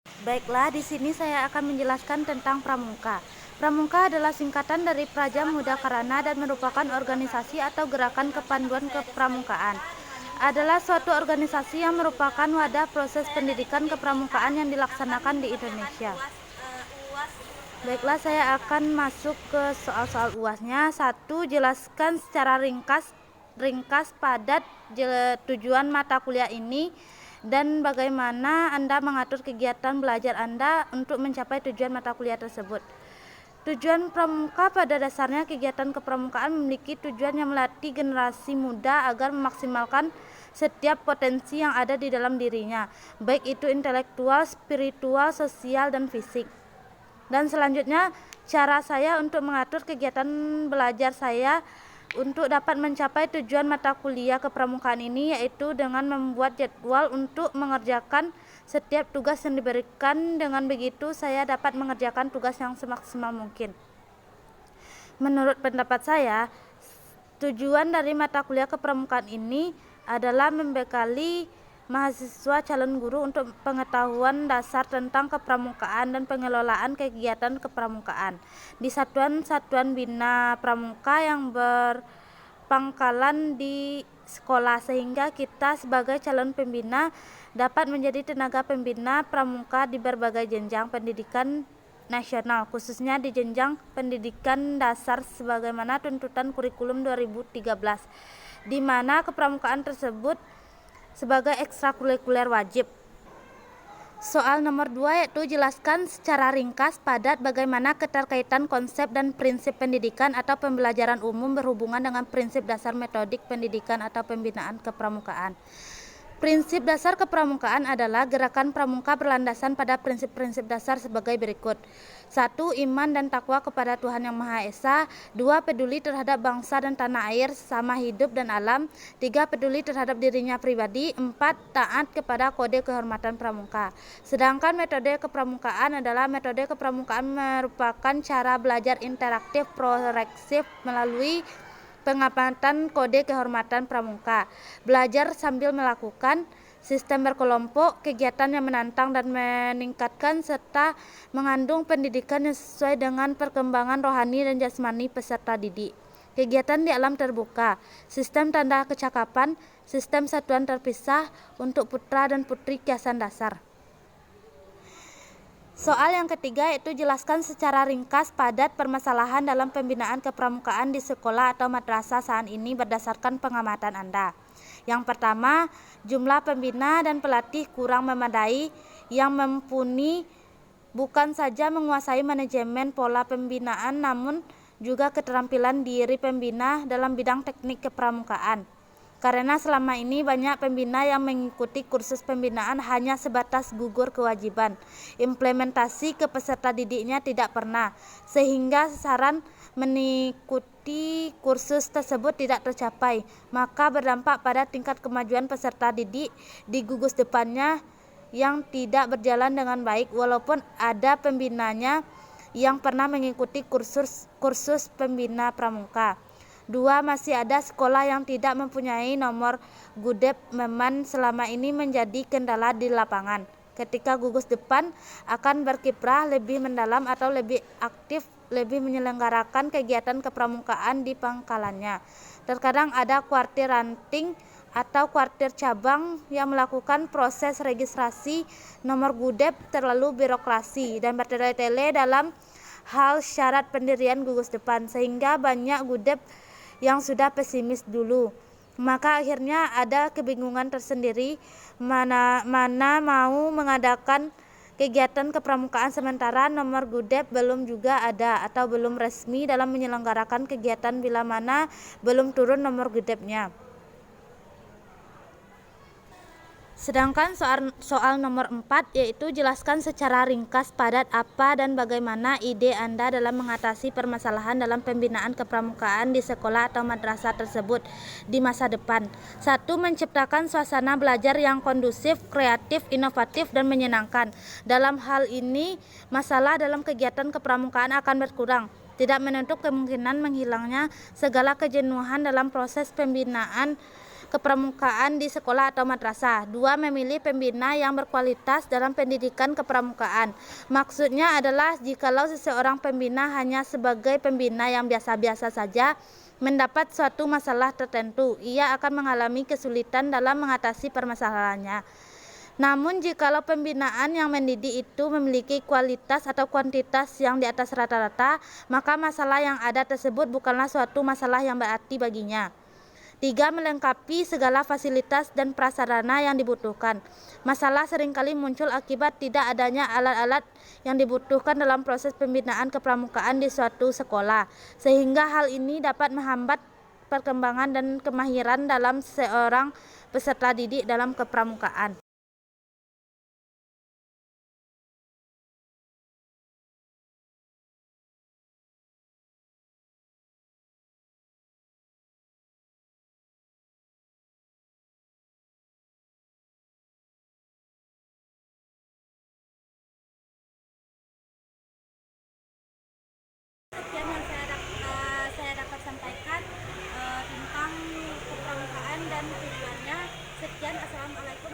Baiklah, di sini saya akan menjelaskan tentang Pramuka. Pramuka adalah singkatan dari Praja Muda Karana dan merupakan organisasi atau gerakan kepanduan kepramukaan. Adalah suatu organisasi yang merupakan wadah proses pendidikan kepramukaan yang dilaksanakan di Indonesia. Baiklah, saya akan masuk ke soal-soal UASnya. Satu, jelaskan secara ringkas padat tujuan mata kuliah ini dan bagaimana Anda mengatur kegiatan belajar Anda untuk mencapai tujuan mata kuliah tersebut. Tujuan pramuka pada dasarnya kegiatan kepramukaan memiliki tujuan yang melatih generasi muda agar memaksimalkan setiap potensi yang ada di dalam dirinya, baik itu intelektual, spiritual, sosial, dan fisik. Dan selanjutnya, cara saya untuk mengatur kegiatan belajar saya untuk dapat mencapai tujuan mata kuliah kepramukaan ini yaitu dengan membuat jadwal untuk mengerjakan setiap tugas yang diberikan. Dengan begitu, saya dapat mengerjakan tugas yang semaksimal mungkin. Menurut pendapat saya, tujuan dari mata kuliah kepramukaan ini adalah membekali mahasiswa calon guru untuk pengetahuan dasar tentang kepramukaan dan pengelolaan kegiatan kepramukaan di satuan-satuan bina pramuka yang berpangkalan di sekolah, sehingga kita sebagai calon pembina dapat menjadi tenaga pembina pramuka di berbagai jenjang pendidikan nasional, khususnya di jenjang pendidikan dasar sebagaimana tuntutan kurikulum 2013, di mana kepramukaan tersebut sebagai ekstrakurikuler wajib. Soal nomor 2 yaitu jelaskan secara ringkas padat bagaimana keterkaitan konsep dan prinsip pendidikan atau pembelajaran umum berhubungan dengan prinsip dasar metodik pendidikan atau pembinaan kepramukaan. Prinsip dasar kepramukaan adalah gerakan pramuka berlandasan pada prinsip-prinsip dasar sebagai berikut. 1. Iman dan takwa kepada Tuhan Yang Maha Esa. 2. Peduli terhadap bangsa dan tanah air, sesama hidup dan alam. 3. Peduli terhadap dirinya pribadi. 4. Taat kepada kode kehormatan pramuka. Sedangkan metode kepramukaan adalah metode kepramukaan merupakan cara belajar interaktif progresif melalui pengamatan kode kehormatan pramuka, belajar sambil melakukan, sistem berkelompok, kegiatan yang menantang dan meningkatkan, serta mengandung pendidikan yang sesuai dengan perkembangan rohani dan jasmani peserta didik. Kegiatan di alam terbuka, sistem tanda kecakapan, sistem satuan terpisah untuk putra dan putri kiasan dasar. Soal yang ketiga yaitu jelaskan secara ringkas padat permasalahan dalam pembinaan kepramukaan di sekolah atau madrasah saat ini berdasarkan pengamatan Anda. Yang pertama, jumlah pembina dan pelatih kurang memadai yang mumpuni bukan saja menguasai manajemen pola pembinaan namun juga keterampilan diri pembina dalam bidang teknik kepramukaan. Karena selama ini banyak pembina yang mengikuti kursus pembinaan hanya sebatas gugur kewajiban. Implementasi ke peserta didiknya tidak pernah, sehingga sasaran mengikuti kursus tersebut tidak tercapai. Maka berdampak pada tingkat kemajuan peserta didik di gugus depannya yang tidak berjalan dengan baik walaupun ada pembinanya yang pernah mengikuti kursus pembina pramuka. 2. Masih ada sekolah yang tidak mempunyai nomor gudep meman selama ini menjadi kendala di lapangan. Ketika gugus depan akan berkiprah lebih mendalam atau lebih aktif, lebih menyelenggarakan kegiatan kepramukaan di pangkalannya. Terkadang ada kuartir ranting atau kuartir cabang yang melakukan proses registrasi nomor gudep terlalu birokrasi dan bertele-tele dalam hal syarat pendirian gugus depan, sehingga banyak gudep yang sudah pesimis dulu. Maka akhirnya ada kebingungan tersendiri mana mau mengadakan kegiatan kepramukaan sementara nomor gudep belum juga ada atau belum resmi dalam menyelenggarakan kegiatan bila mana belum turun nomor gudepnya. Sedangkan soal nomor 4 yaitu jelaskan secara ringkas padat apa dan bagaimana ide Anda dalam mengatasi permasalahan dalam pembinaan kepramukaan di sekolah atau madrasah tersebut di masa depan. 1. Menciptakan suasana belajar yang kondusif, kreatif, inovatif, dan menyenangkan. Dalam hal ini, masalah dalam kegiatan kepramukaan akan berkurang. Tidak menutup kemungkinan menghilangnya segala kejenuhan dalam proses pembinaan kepramukaan di sekolah atau madrasah. 2. Memilih pembina yang berkualitas dalam pendidikan kepramukaan. Maksudnya adalah jikalau seseorang pembina hanya sebagai pembina yang biasa-biasa saja mendapat suatu masalah tertentu, ia akan mengalami kesulitan dalam mengatasi permasalahannya. Namun jikalau pembinaan yang mendidik itu memiliki kualitas atau kuantitas yang di atas rata-rata, maka masalah yang ada tersebut bukanlah suatu masalah yang berarti baginya. 3. Melengkapi segala fasilitas dan prasarana yang dibutuhkan. Masalah seringkali muncul akibat tidak adanya alat-alat yang dibutuhkan dalam proses pembinaan kepramukaan di suatu sekolah, sehingga hal ini dapat menghambat perkembangan dan kemahiran dalam seorang peserta didik dalam kepramukaan. Sekian yang saya dapat sampaikan tentang kepramukaan dan tujuannya. Sekian, assalamualaikum.